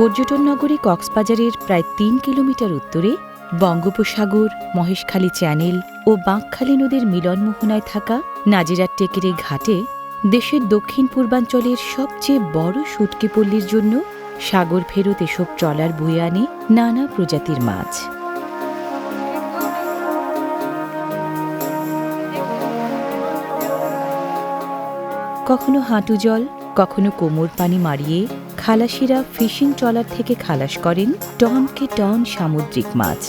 পর্যটন নগরী কক্সবাজারের প্রায় ৩ কিলোমিটার উত্তরে বঙ্গোপসাগর, মহেশখালী চ্যানেল ও বাঁকখালী নদীর মিলনমোহনায় থাকা নাজিরার টেকের এই ঘাটে দেশের দক্ষিণ পূর্বাঞ্চলের সবচেয়ে বড় শুটকি পল্লীর জন্য সাগর ফেরত এসব ট্রলার বয়ে আনে নানা প্রজাতির মাছ। কখনো হাঁটু জল, কখনো কোমর পানি মারিয়ে খালাসিরা ফিশিং ট্রলার থেকে খালাস করেন টনকে টন সামুদ্রিক মাছ।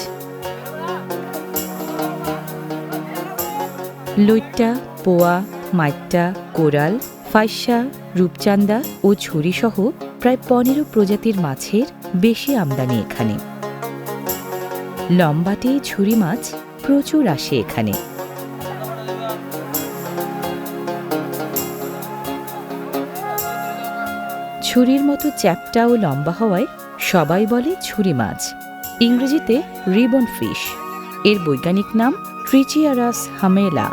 লইট্টা, পোয়া, মাইট্টা, কোরাল, ফাইসা, রূপচান্দা ও ঝুরিসহ প্রায় ১৫ প্রজাতির মাছের বেশি আমদানি এখানে। লম্বাটে ঝুরি মাছ প্রচুর আসে এখানে। ছুরির মতো চ্যাপ্টা ও লম্বা হওয়ায় সবাই বলে ছুরি মাছ, ইংরেজিতে রিবন ফিশ। এর বৈজ্ঞানিক নাম ট্রিচিয়ারাস হামেলা।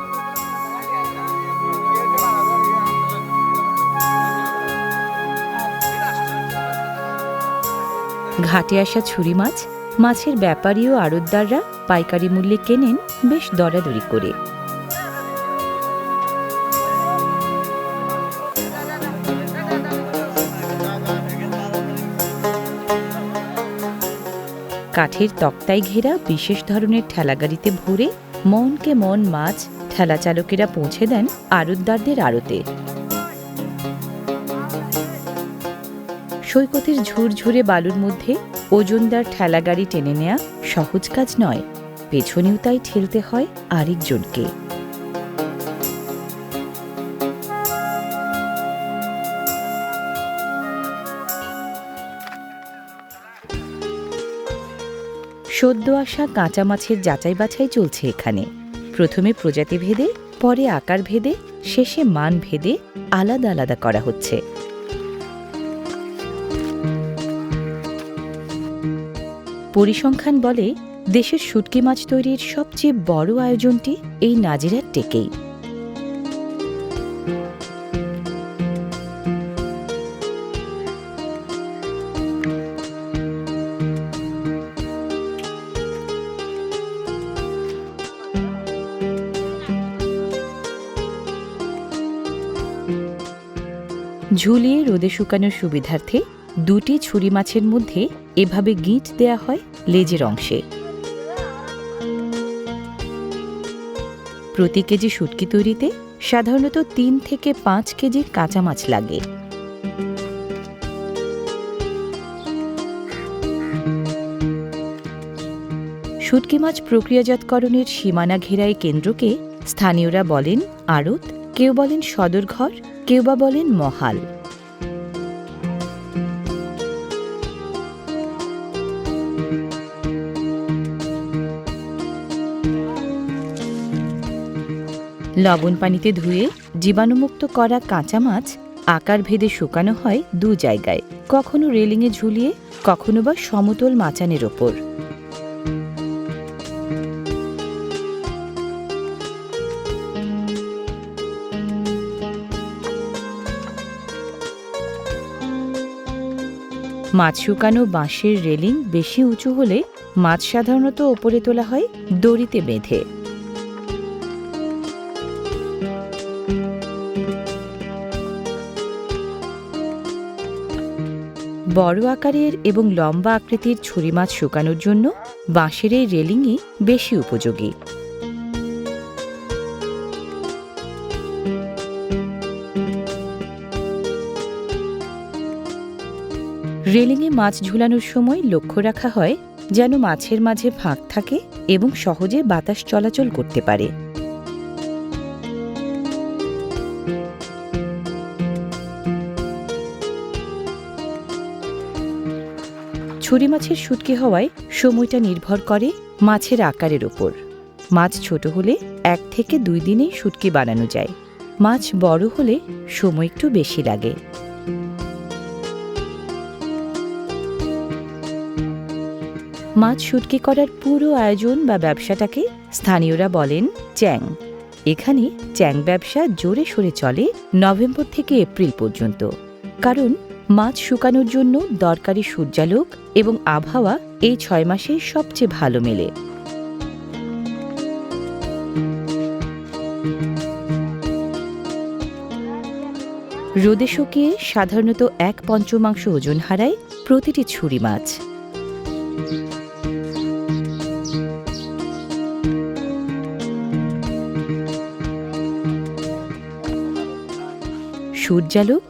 ঘাটে আসা ছুরি মাছ মাছের ব্যাপারী ও আড়তদাররা পাইকারি মূল্যে কেনেন বেশ দরাদরি করে। কাঠের তক্তায় ঘেরা বিশেষ ধরনের ঠেলাগাড়িতে ভরে মনকে মন মাছ ঠেলা চালকেরা পৌঁছে দেন আড়তদারদের আড়তে। সৈকতের ঝুরঝুরে বালুর মধ্যে ওজনদার ঠেলাগাড়ি টেনে নেয়া সহজ কাজ নয়, পেছনেও তাই ঠেলতে হয় আরেকজনকে। সদ্য আসা কাঁচা মাছের যাচাই বাছাই চলছে এখানে। প্রথমে প্রজাতি ভেদে, পরে আকার ভেদে, শেষে মান ভেদে আলাদা আলাদা করা হচ্ছে। পরিসংখ্যান বলে দেশের শুটকি মাছ তৈরির সবচেয়ে বড় আয়োজনটি এই নাজিরার টেকেই। ঝুলিয়ে রোদে শুকানোর সুবিধার্থে দুটি ছুরি মাছের মধ্যে এভাবে গিঁট দেয়া হয় লেজের অংশে। প্রতি কেজি শুটকি তৈরিতে সাধারণত ৩ থেকে ৫ কেজি কাঁচা মাছ লাগে। শুটকি মাছ প্রক্রিয়াজাতকরণের সীমানা ঘেরায় কেন্দ্রকে স্থানীয়রা বলেন আড়ত, কেউ বলেন সদরঘর, কেউ বা বলেন মহাল। লবণ পানিতে ধুয়ে জীবাণুমুক্ত করা কাঁচা মাছ আকার ভেদে শুকানো হয় ২ জায়গায়, কখনো রেলিংয়ে ঝুলিয়ে, কখনো বা সমতল মাচানের ওপর। মাছ শুকানো বাঁশের রেলিং বেশি উঁচু হলে মাছ সাধারণত ওপরে তোলা হয় দড়িতে বেঁধে। বড় আকারের এবং লম্বা আকৃতির ছুরি মাছ শুকানোর জন্য বাঁশের এই রেলিংই বেশি উপযোগী। রেলিংয়ে মাছ ঝুলানোর সময় লক্ষ্য রাখা হয় যেন মাছের মাঝে ফাঁক থাকে এবং সহজে বাতাস চলাচল করতে পারে। ছুরি মাছের শুটকি হওয়ায় সময়টা নির্ভর করে মাছের আকারের ওপর। মাছ ছোট হলে ১ থেকে ২ দিনেই শুটকি বানানো যায়। মাছ বড় হলে সময় একটু বেশি লাগে। মাছ শুটকি করার পুরো আয়োজন বা ব্যবসাটাকে স্থানীয়রা বলেন চ্যাং। এখানে চ্যাং ব্যবসা জোরে সোরে চলে নভেম্বর থেকে এপ্রিল পর্যন্ত, কারণ মাছ শুকানোর জন্য দরকারি সূর্যালোক এবং আবহাওয়া এই 6 মাসে সবচেয়ে ভালো মেলে। রোদে শুকিয়ে সাধারণত 1/5 ওজন হারায় প্রতিটি ছুরি মাছ। সূর্যালোক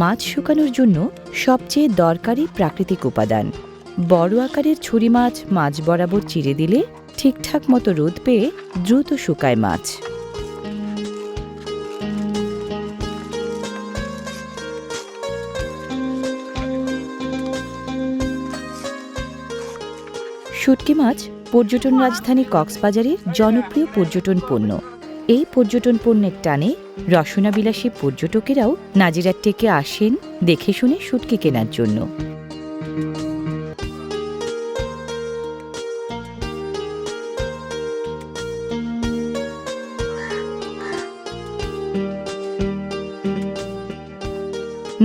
মাছ শুকানোর জন্য সবচেয়ে দরকারি প্রাকৃতিক উপাদান। বড় আকারের ছুরি মাছ মাঝ বরাবর চিরে দিলে ঠিকঠাক মতো রোদ পেয়ে দ্রুত শুকায় মাছ। শুটকি মাছ পর্যটন রাজধানী কক্সবাজারের জনপ্রিয় পর্যটন পণ্য। এই পর্যটন পণ্যের টানে রসনাবিলাসী পর্যটকেরাও নাজিরার টেকে আসেন দেখে শুনে শুটকি কেনার জন্য।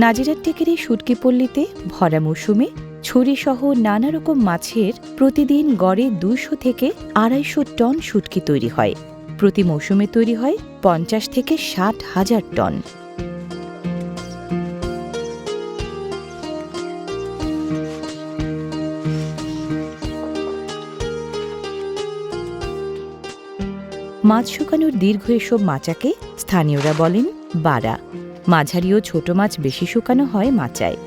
নাজিরার টেকের এই শুটকি পল্লীতে ভরা মৌসুমে ছুরিসহ নানা রকম মাছের প্রতিদিন গড়ে 200 থেকে 250 টন শুটকি তৈরি হয়। প্রতি মৌসুমে তৈরি হয় 50 থেকে 60 হাজার টন। মাছ শুকানোর দীর্ঘ এসব মাচাকে স্থানীয়রা বলেন বাড়া। মাঝারি ও ছোট মাছ বেশি শুকানো হয় মাচায়।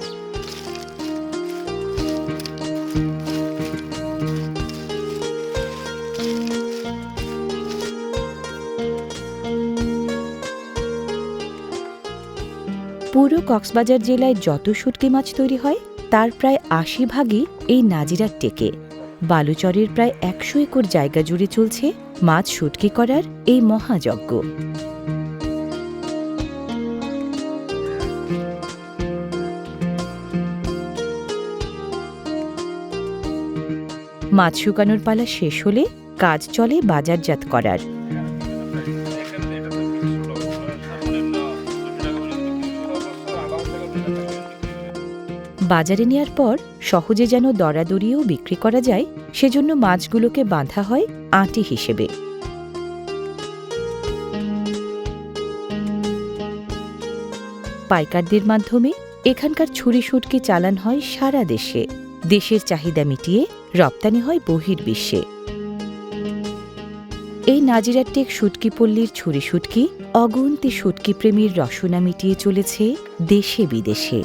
পুরো কক্সবাজার জেলায় যত শুটকি মাছ তৈরি হয় তার প্রায় 80 ভাগই এই নাজিরার টেকে। বালুচরের প্রায় 100 একর জায়গা জুড়ে চলছে মাছ শুটকি করার এই মহাযজ্ঞ। মাছ শুকানোর পালা শেষ হলে কাজ চলে বাজারজাত করার। বাজারে নেয়ার পর সহজে যেন দরাদরিও বিক্রি করা যায় সেজন্য মাছগুলোকে বাঁধা হয় আঁটি হিসেবে। পাইকারদের মাধ্যমে এখানকার ছুরি শুটকি চালান হয় সারা দেশে। দেশের চাহিদা মিটিয়ে রপ্তানি হয় বহির্বিশ্বে। এই নাজিরার টেক শুটকি পল্লীর ছুরি শুটকি অগুন্তি শুটকি প্রেমীর রসনা মিটিয়ে চলেছে দেশে বিদেশে।